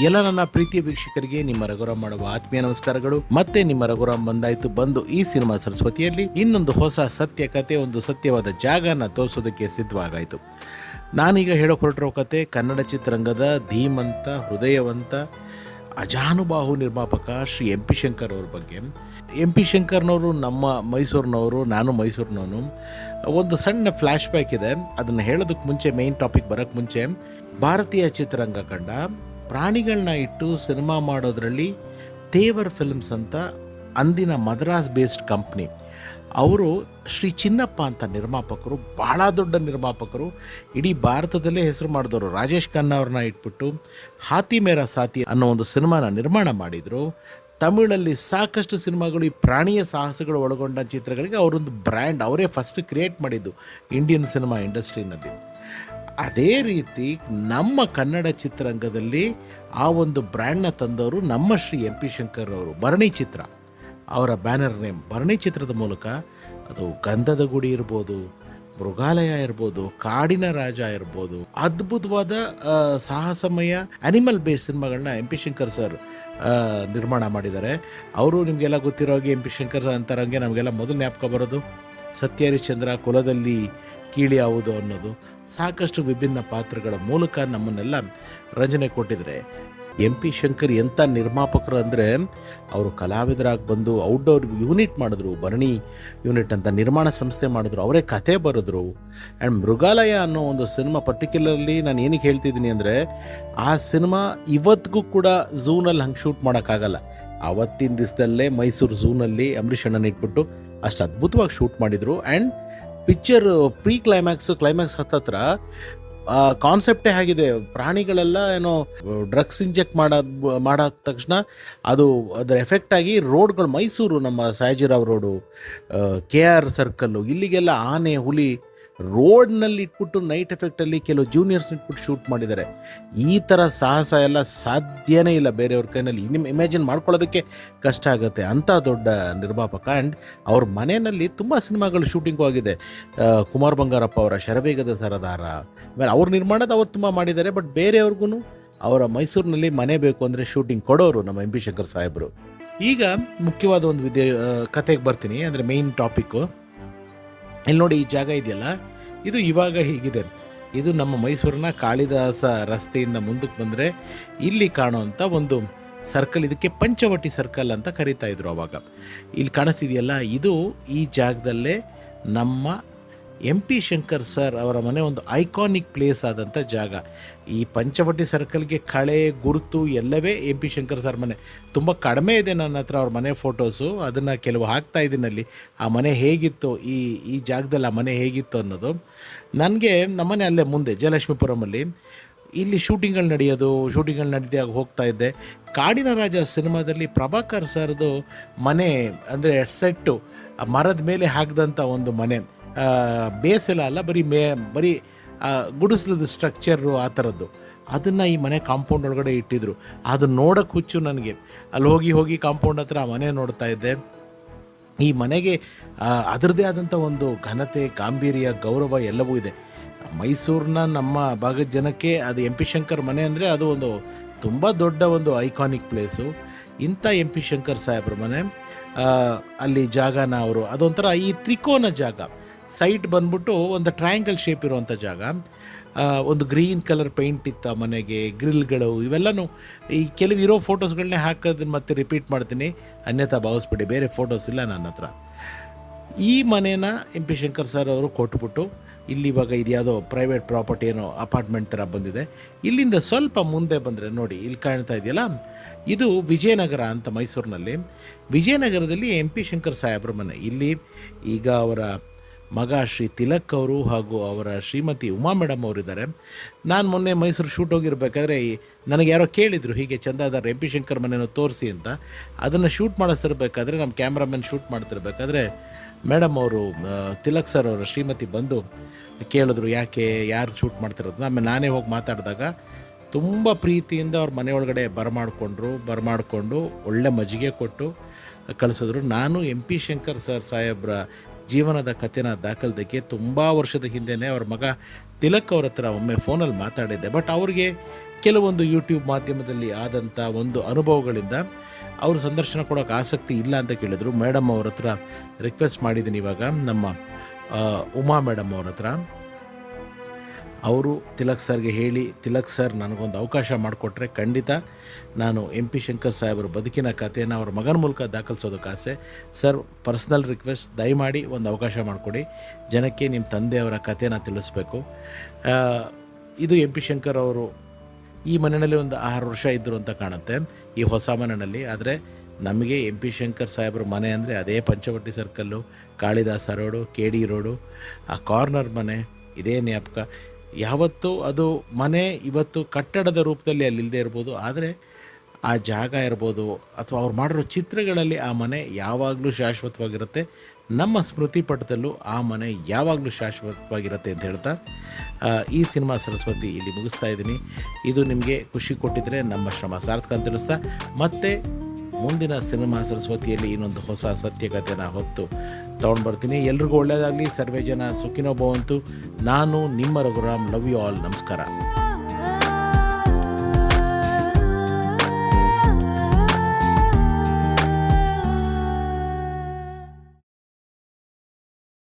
ಎಲ್ಲ ನನ್ನ ಪ್ರೀತಿಯ ವೀಕ್ಷಕರಿಗೆ ನಿಮ್ಮ ರಘುರಾಮ್ ಮಾಡುವ ಆತ್ಮೀಯ ನಮಸ್ಕಾರಗಳು. ಮತ್ತೆ ನಿಮ್ಮ ರಘುರಾಮ್ ಬಂದು ಈ ಸಿನಿಮಾ ಸರಸ್ವತಿಯಲ್ಲಿ ಇನ್ನೊಂದು ಹೊಸ ಸತ್ಯ ಕತೆ, ಒಂದು ಸತ್ಯವಾದ ಜಾಗನ ತೋರಿಸೋದಕ್ಕೆ ಸಿದ್ಧವಾಗಾಯಿತು. ನಾನೀಗ ಹೇಳೋಕೆ ಹೊರಟಿರೋ ಕತೆ ಕನ್ನಡ ಚಿತ್ರರಂಗದ ಧೀಮಂತ, ಹೃದಯವಂತ, ಅಜಾನುಬಾಹು ನಿರ್ಮಾಪಕ ಶ್ರೀ ಎಂ ಪಿ ಶಂಕರ್ ಅವ್ರ ಬಗ್ಗೆ. ಎಂ ಪಿ ಶಂಕರ್ನವರು ನಮ್ಮ ಮೈಸೂರಿನವರು, ನಾನು ಮೈಸೂರಿನವನು. ಒಂದು ಸಣ್ಣ ಫ್ಲ್ಯಾಶ್ ಬ್ಯಾಕ್ ಇದೆ, ಅದನ್ನು ಹೇಳೋದಕ್ಕೆ ಮುಂಚೆ, ಮೇನ್ ಟಾಪಿಕ್ ಬರೋಕ್ಕೆ ಮುಂಚೆ, ಭಾರತೀಯ ಚಿತ್ರರಂಗ ಕಂಡ ಪ್ರಾಣಿಗಳನ್ನ ಇಟ್ಟು ಸಿನಿಮಾ ಮಾಡೋದ್ರಲ್ಲಿ ತೇವರ್ ಫಿಲ್ಮ್ಸ್ ಅಂತ ಅಂದಿನ ಮದ್ರಾಸ್ ಬೇಸ್ಡ್ ಕಂಪ್ನಿ, ಅವರು ಶ್ರೀ ಚಿನ್ನಪ್ಪ ಅಂತ ನಿರ್ಮಾಪಕರು, ಭಾಳ ದೊಡ್ಡ ನಿರ್ಮಾಪಕರು, ಇಡೀ ಭಾರತದಲ್ಲೇ ಹೆಸರು ಮಾಡಿದವರು. ರಾಜೇಶ್ ಖನ್ನಾ ಅವ್ರನ್ನ ಇಟ್ಬಿಟ್ಟು ಹಾತಿ ಮೇರಾ ಸಾತಿ ಅನ್ನೋ ಒಂದು ಸಿನಿಮಾನ ನಿರ್ಮಾಣ ಮಾಡಿದರು. ತಮಿಳಲ್ಲಿ ಸಾಕಷ್ಟು ಸಿನಿಮಾಗಳು ಈ ಪ್ರಾಣಿಯ ಸಾಹಸಗಳು ಒಳಗೊಂಡ ಚಿತ್ರಗಳಿಗೆ ಅವರೊಂದು ಬ್ರ್ಯಾಂಡ್ ಅವರೇ ಫಸ್ಟ್ ಕ್ರಿಯೇಟ್ ಮಾಡಿದ್ದು ಇಂಡಿಯನ್ ಸಿನಿಮಾ ಇಂಡಸ್ಟ್ರಿನಲ್ಲಿ. ಅದೇ ರೀತಿ ನಮ್ಮ ಕನ್ನಡ ಚಿತ್ರರಂಗದಲ್ಲಿ ಆ ಒಂದು ಬ್ರ್ಯಾಂಡ್ನ ತಂದವರು ನಮ್ಮ ಶ್ರೀ ಎಂ ಪಿ ಶಂಕರ್ ಅವರು. ಭರಣಿ ಚಿತ್ರ ಅವರ ಬ್ಯಾನರ್ ನೇಮ್. ಭರಣಿ ಚಿತ್ರದ ಮೂಲಕ ಅದು ಗಂಧದ ಗುಡಿ ಇರ್ಬೋದು, ಮೃಗಾಲಯ ಇರ್ಬೋದು, ಕಾಡಿನ ರಾಜ ಇರ್ಬೋದು, ಅದ್ಭುತವಾದ ಸಾಹಸಮಯ ಅನಿಮಲ್ ಬೇಸ್ ಸಿನಿಮಾಗಳನ್ನ ಎಂ ಪಿ ಶಂಕರ್ ಸರ್ ನಿರ್ಮಾಣ ಮಾಡಿದ್ದಾರೆ. ಅವರು ನಿಮಗೆಲ್ಲ ಗೊತ್ತಿರೋ ಹಾಗೆ ಎಂ ಪಿ ಶಂಕರ್ ಅಂತಾರಂಗೆ ನಮಗೆಲ್ಲ ಮೊದಲು ಜ್ಞಾಪಕ ಬರೋದು ಸತ್ಯ ಹರಿಶ್ಚಂದ್ರ, ಕುಲದಲ್ಲಿ ಕೀಳಿ ಯಾವುದು ಅನ್ನೋದು. ಸಾಕಷ್ಟು ವಿಭಿನ್ನ ಪಾತ್ರಗಳ ಮೂಲಕ ನಮ್ಮನ್ನೆಲ್ಲ ರಂಜನೆ ಕೊಟ್ಟಿದ್ದಾರೆ. ಎಂ ಪಿ ಶಂಕರ್ ಎಂಥ ನಿರ್ಮಾಪಕರು ಅಂದರೆ, ಅವರು ಕಲಾವಿದರಾಗಿ ಬಂದು ಔಟ್ಡೋರ್ ಯೂನಿಟ್ ಮಾಡಿದ್ರು, ಭರಣಿ ಯೂನಿಟ್ ಅಂತ ನಿರ್ಮಾಣ ಸಂಸ್ಥೆ ಮಾಡಿದ್ರು, ಅವರೇ ಕಥೆ ಬರೆದ್ರು. ಆ್ಯಂಡ್ ಮೃಗಾಲಯ ಅನ್ನೋ ಒಂದು ಸಿನಿಮಾ ಪರ್ಟಿಕ್ಯುಲರ್ಲಿ ನಾನು ಏನಕ್ಕೆ ಹೇಳ್ತಿದ್ದೀನಿ ಅಂದರೆ, ಆ ಸಿನಿಮಾ ಇವತ್ತಿಗೂ ಕೂಡ ಝೂನಲ್ಲಿ ಹಂಗೆ ಶೂಟ್ ಮಾಡೋಕ್ಕಾಗಲ್ಲ. ಆವತ್ತಿನ ದಿವಸದಲ್ಲೇ ಮೈಸೂರು ಝೂನಲ್ಲಿ ಅಂಬರೀಷ್ ಅಣ್ಣನ ಇಟ್ಬಿಟ್ಟು ಅಷ್ಟು ಅದ್ಭುತವಾಗಿ ಶೂಟ್ ಮಾಡಿದರು. ಆ್ಯಂಡ್ ಪಿಕ್ಚರ್ ಕ್ಲೈಮ್ಯಾಕ್ಸ್ ಹತ್ತತ್ರ ಕಾನ್ಸೆಪ್ಟೇ ಆಗಿದೆ. ಪ್ರಾಣಿಗಳೆಲ್ಲ ಏನೋ ಡ್ರಗ್ಸ್ ಇಂಜೆಕ್ಟ್ ಮಾಡೋ ತಕ್ಷಣ ಅದರ ಎಫೆಕ್ಟ್ ಆಗಿ ರೋಡ್ಗಳು, ಮೈಸೂರು ನಮ್ಮ ಸಯಾಜಿರಾವ್ ರೋಡು, KR ಸರ್ಕಲ್ಲು, ಇಲ್ಲಿಗೆಲ್ಲ ಆನೆ, ಹುಲಿ ರೋಡ್ನಲ್ಲಿ ಇಟ್ಬಿಟ್ಟು ನೈಟ್ ಎಫೆಕ್ಟಲ್ಲಿ ಕೆಲವು ಜೂನಿಯರ್ಸ್ ಇಟ್ಬಿಟ್ಟು ಶೂಟ್ ಮಾಡಿದ್ದಾರೆ. ಈ ಥರ ಸಾಹಸ ಎಲ್ಲ ಸಾಧ್ಯನೇ ಇಲ್ಲ ಬೇರೆಯವ್ರ ಕೈನಲ್ಲಿ. ಇಮ್ಯಾಜಿನ್ ಮಾಡ್ಕೊಳ್ಳೋದಕ್ಕೆ ಕಷ್ಟ ಆಗುತ್ತೆ. ಅಂಥ ದೊಡ್ಡ ನಿರ್ಮಾಪಕ. ಆ್ಯಂಡ್ ಅವ್ರ ಮನೆಯಲ್ಲಿ ತುಂಬ ಸಿನಿಮಾಗಳು ಶೂಟಿಂಗು ಆಗಿದೆ. ಕುಮಾರ್ ಬಂಗಾರಪ್ಪ ಅವರ ಶರವೇಗದ ಸರದಾರ, ಆಮೇಲೆ ಅವ್ರ ನಿರ್ಮಾಣದ ಅವ್ರು ತುಂಬ ಮಾಡಿದ್ದಾರೆ. ಬಟ್ ಬೇರೆಯವ್ರಿಗೂ ಅವರ ಮೈಸೂರಿನಲ್ಲಿ ಮನೆ ಬೇಕು ಅಂದರೆ ಶೂಟಿಂಗ್ ಕೊಡೋರು ನಮ್ಮ ಎಂ ಪಿ ಶಂಕರ್ ಸಾಹೇಬರು. ಈಗ ಮುಖ್ಯವಾದ ಒಂದು ಕತೆಗೆ ಬರ್ತೀನಿ, ಅಂದರೆ ಮೇಯ್ನ್ ಟಾಪಿಕ್ಕು. ಇಲ್ಲಿ ನೋಡಿ, ಈ ಜಾಗ ಇದೆಯಲ್ಲ, ಇದು ಇವಾಗ ಹೀಗಿದೆ. ಇದು ನಮ್ಮ ಮೈಸೂರಿನ ಕಾಳಿದಾಸ ರಸ್ತೆಯಿಂದ ಮುಂದಕ್ಕೆ ಬಂದರೆ ಇಲ್ಲಿ ಕಾಣೋವಂಥ ಒಂದು ಸರ್ಕಲ್. ಇದಕ್ಕೆ ಪಂಚವಟಿ ಸರ್ಕಲ್ ಅಂತ ಕರೀತಾ ಇದ್ರು ಅವಾಗ. ಇಲ್ಲಿ ಕಾಣಿಸ್ತಿದೆಯಲ್ಲ, ಇದು ಈ ಜಾಗದಲ್ಲೇ ನಮ್ಮ ಎಂ ಪಿ ಶಂಕರ್ ಸರ್ ಅವರ ಮನೆ ಒಂದು ಐಕಾನಿಕ್ ಪ್ಲೇಸ್ ಆದಂಥ ಜಾಗ. ಈ ಪಂಚವಟಿ ಸರ್ಕಲ್ಗೆ ಕಳೆ ಗುರುತು ಎಲ್ಲವೇ ಎಂ ಪಿ ಶಂಕರ್ ಸರ್ ಮನೆ. ತುಂಬ ಕಡಿಮೆ ಇದೆ ನನ್ನ ಹತ್ರ ಅವ್ರ ಮನೆ ಫೋಟೋಸು, ಅದನ್ನು ಕೆಲವು ಹಾಕ್ತಾ ಇದ್ದೀನಲ್ಲಿ. ಆ ಮನೆ ಹೇಗಿತ್ತು, ಈ ಜಾಗದಲ್ಲಿ ಆ ಮನೆ ಹೇಗಿತ್ತು ಅನ್ನೋದು. ನನಗೆ ನಮ್ಮನೆ ಅಲ್ಲೇ ಮುಂದೆ ಜಯಲಕ್ಷ್ಮೀಪುರಮಲ್ಲಿ ಇಲ್ಲಿ ಶೂಟಿಂಗ್ಗಳು ನಡೆದಾಗ ಹೋಗ್ತಾ ಇದ್ದೆ. ಕಾಡಿನ ರಾಜ ಸಿನಿಮಾದಲ್ಲಿ ಪ್ರಭಾಕರ್ ಸರ್ದು ಮನೆ, ಅಂದರೆ ಸೆಟ್ಟು ಮರದ ಮೇಲೆ ಹಾಕಿದಂಥ ಒಂದು ಮನೆ, ಬೇಸೆಲ್ಲ ಅಲ್ಲ, ಬರೀ ಗುಡಿಸ್ಲದ ಸ್ಟ್ರಕ್ಚರು ಆ ಥರದ್ದು. ಅದನ್ನು ಈ ಮನೆ ಕಾಂಪೌಂಡ್ ಒಳಗಡೆ ಇಟ್ಟಿದ್ರು. ಅದು ನೋಡೋಕ್ಕೆ ಹುಚ್ಚು ನನಗೆ. ಅಲ್ಲಿ ಹೋಗಿ ಕಾಂಪೌಂಡ್ ಹತ್ರ ಆ ಮನೆ ನೋಡ್ತಾ ಇದ್ದೆ. ಈ ಮನೆಗೆ ಅದರದ್ದೇ ಆದಂಥ ಒಂದು ಘನತೆ, ಗಾಂಭೀರ್ಯ, ಗೌರವ ಎಲ್ಲವೂ ಇದೆ. ಮೈಸೂರಿನ ನಮ್ಮ ಭಾಗದ ಜನಕ್ಕೆ ಅದು ಎಂ ಪಿ ಶಂಕರ್ ಮನೆ ಅಂದರೆ ಅದು ಒಂದು ತುಂಬ ದೊಡ್ಡ ಒಂದು ಐಕಾನಿಕ್ ಪ್ಲೇಸು. ಇಂಥ ಎಂ ಪಿ ಶಂಕರ್ ಸಾಹೇಬ್ರ ಮನೆ, ಅಲ್ಲಿ ಜಾಗನ ಅವರು ಅದೊಂಥರ ಈ ತ್ರಿಕೋನ ಜಾಗ, ಸೈಟ್ ಬಂದ್ಬಿಟ್ಟು ಒಂದು ಟ್ರಯಾಂಗಲ್ ಶೇಪ್ ಇರುವಂಥ ಜಾಗ. ಒಂದು ಗ್ರೀನ್ ಕಲರ್ ಪೇಂಟ್ ಇತ್ತು ಆ ಮನೆಗೆ, ಗ್ರಿಲ್ಗಳು, ಇವೆಲ್ಲನೂ ಈ ಕೆಲವು ಇರೋ ಫೋಟೋಸ್ಗಳನ್ನೇ ಹಾಕೋದನ್ನು ಮತ್ತೆ ರಿಪೀಟ್ ಮಾಡ್ತೀನಿ, ಅನ್ಯಥಾ ಭಾವಿಸ್ಬಿಡಿ, ಬೇರೆ ಫೋಟೋಸ್ ಇಲ್ಲ ನನ್ನ ಹತ್ರ. ಈ ಮನೇನ ಎಂ ಪಿ ಶಂಕರ್ ಸರ್ ಅವರು ಕೊಟ್ಬಿಟ್ಟು ಇಲ್ಲಿ ಇವಾಗ ಇದು ಯಾವುದೋ ಪ್ರೈವೇಟ್ ಪ್ರಾಪರ್ಟಿ, ಏನೋ ಅಪಾರ್ಟ್ಮೆಂಟ್ ಥರ ಬಂದಿದೆ. ಇಲ್ಲಿಂದ ಸ್ವಲ್ಪ ಮುಂದೆ ಬಂದರೆ ನೋಡಿ, ಇಲ್ಲಿ ಕಾಣ್ತಾ ಇದೆಯಲ್ಲ, ಇದು ವಿಜಯನಗರ ಅಂತ ಮೈಸೂರಿನಲ್ಲಿ. ವಿಜಯನಗರದಲ್ಲಿ ಎಂ ಪಿ ಶಂಕರ್ ಸಾಹೇಬ್ರ ಮನೆ. ಇಲ್ಲಿ ಈಗ ಅವರ ಮಗ ಶ್ರೀ ತಿಲಕ್ ಅವರು ಹಾಗೂ ಅವರ ಶ್ರೀಮತಿ ಉಮಾ ಮೇಡಮ್ ಅವರಿದ್ದಾರೆ. ನಾನು ಮೊನ್ನೆ ಮೈಸೂರು ಶೂಟ್ ಹೋಗಿರ್ಬೇಕಾದ್ರೆ ನನಗೆ ಯಾರೋ ಕೇಳಿದರು, ಹೀಗೆ ಚಂದಾದಾರ್ ಎಂ ಪಿ ಶಂಕರ್ ಮನೆಯನ್ನು ತೋರಿಸಿ ಅಂತ. ಅದನ್ನು ಶೂಟ್ ಮಾಡಿಸ್ತಿರ್ಬೇಕಾದ್ರೆ ನಮ್ಮ ಕ್ಯಾಮ್ರಾಮನ್ ಶೂಟ್ ಮಾಡ್ತಿರ್ಬೇಕಾದ್ರೆ ಮೇಡಮ್ ಅವರು, ತಿಲಕ್ ಸರ್ ಅವರ ಶ್ರೀಮತಿ ಬಂದು ಕೇಳಿದ್ರು, ಯಾರು ಶೂಟ್ ಮಾಡ್ತಿರೋದು. ಆಮೇಲೆ ನಾನೇ ಹೋಗಿ ಮಾತಾಡಿದಾಗ ತುಂಬ ಪ್ರೀತಿಯಿಂದ ಅವ್ರ ಮನೆಯೊಳಗಡೆ ಬರಮಾಡಿಕೊಂಡು ಒಳ್ಳೆ ಮಜ್ಜಿಗೆ ಕೊಟ್ಟು ಕಳಿಸಿದ್ರು. ನಾನು ಎಂ ಪಿ ಶಂಕರ್ ಸರ್ ಸಾಹೇಬ್ರ ಜೀವನದ ಕಥೆನ ದಾಖಲಿದ್ದಕ್ಕೆ ತುಂಬ ವರ್ಷದ ಹಿಂದೆಯೇ ಅವ್ರ ಮಗ ತಿಲಕ್ ಅವ್ರ ಹತ್ರ ಒಮ್ಮೆ ಫೋನಲ್ಲಿ ಮಾತಾಡಿದ್ದೆ. ಬಟ್ ಅವ್ರಿಗೆ ಕೆಲವೊಂದು ಯೂಟ್ಯೂಬ್ ಮಾಧ್ಯಮದಲ್ಲಿ ಆದಂಥ ಒಂದು ಅನುಭವಗಳಿಂದ ಅವರು ಸಂದರ್ಶನ ಕೊಡೋಕೆ ಆಸಕ್ತಿ ಇಲ್ಲ ಅಂತ ಕೇಳಿದ್ರು. ಮೇಡಮ್ ಅವ್ರ ಹತ್ರ ರಿಕ್ವೆಸ್ಟ್ ಮಾಡಿದ್ದೀನಿ ಇವಾಗ, ನಮ್ಮ ಉಮಾ ಮೇಡಮ್ ಅವ್ರ ಹತ್ರ. ಅವರು ತಿಲಕ್ ಸರ್ಗೆ ಹೇಳಿ, ತಿಲಕ್ ಸರ್ ನನಗೊಂದು ಅವಕಾಶ ಮಾಡಿಕೊಟ್ರೆ ಖಂಡಿತ ನಾನು MP ಶಂಕರ್ ಸಾಹೇಬರ ಬದುಕಿನ ಕಥೆಯನ್ನು ಅವ್ರ ಮಗನ ಮೂಲಕ ದಾಖಲಿಸೋದಕ್ಕೆ ಆಸೆ. ಸರ್, ಪರ್ಸ್ನಲ್ ರಿಕ್ವೆಸ್ಟ್, ದಯಮಾಡಿ ಒಂದು ಅವಕಾಶ ಮಾಡಿಕೊಡಿ, ಜನಕ್ಕೆ ನಿಮ್ಮ ತಂದೆಯವರ ಕಥೆನ ತಿಳಿಸ್ಬೇಕು. ಇದು MP ಶಂಕರ್ ಅವರು ಈ ಮನೆಯಲ್ಲಿ ಒಂದು 6 ವರ್ಷ ಇದ್ದರು ಅಂತ ಕಾಣುತ್ತೆ, ಈ ಹೊಸ ಮನೆಯಲ್ಲಿ. ಆದರೆ ನಮಗೆ MP ಶಂಕರ್ ಸಾಹೇಬ್ರ ಮನೆ ಅಂದರೆ ಅದೇ Panchavati circle, Kalidasa road, KD road, ಆ ಕಾರ್ನರ್ ಮನೆ, ಇದೇ ಜ್ಞಾಪಕ. ಯಾವತ್ತೂ ಅದು ಮನೆ ಇವತ್ತು ಕಟ್ಟಡದ ರೂಪದಲ್ಲಿ ಅಲ್ಲಿಲ್ಲದೆ ಇರ್ಬೋದು, ಆದರೆ ಆ ಜಾಗ ಇರ್ಬೋದು ಅಥವಾ ಅವ್ರು ಮಾಡಿರೋ ಚಿತ್ರಗಳಲ್ಲಿ ಆ ಮನೆ ಯಾವಾಗಲೂ ಶಾಶ್ವತವಾಗಿರುತ್ತೆ. ನಮ್ಮ ಸ್ಮೃತಿ ಪಟದಲ್ಲೂ ಆ ಮನೆ ಯಾವಾಗಲೂ ಶಾಶ್ವತವಾಗಿರುತ್ತೆ ಅಂತ ಹೇಳ್ತಾ ಈ ಸಿನಿಮಾ ಸರಸ್ವತಿ ಇಲ್ಲಿ ಮುಗಿಸ್ತಾ ಇದ್ದೀನಿ. ಇದು ನಿಮಗೆ ಖುಷಿ ಕೊಟ್ಟಿದ್ದರೆ ನಮ್ಮ ಶ್ರಮ ಸಾರ್ಥಕ ಅಂತ ತಿಳಿಸ್ತಾ, ಮತ್ತೆ ಮುಂದಿನ ಸಿನಿಮಾ ಸರಸ್ವತಿಯಲ್ಲಿ ಇನ್ನೊಂದು ಹೊಸ ಸತ್ಯಕಥೆನ ಹೊತ್ತು ತೊಗೊಂಡು ಬರ್ತೀನಿ. ಎಲ್ರಿಗೂ ಒಳ್ಳೆಯದಾಗಲಿ. ಸರ್ವೇ ಜನ ಸುಖಿನೋ ಭವಂತು. ನಾನು ನಿಮ್ಮ ರಘುರಾಮ್. Love you all. ನಮಸ್ಕಾರ.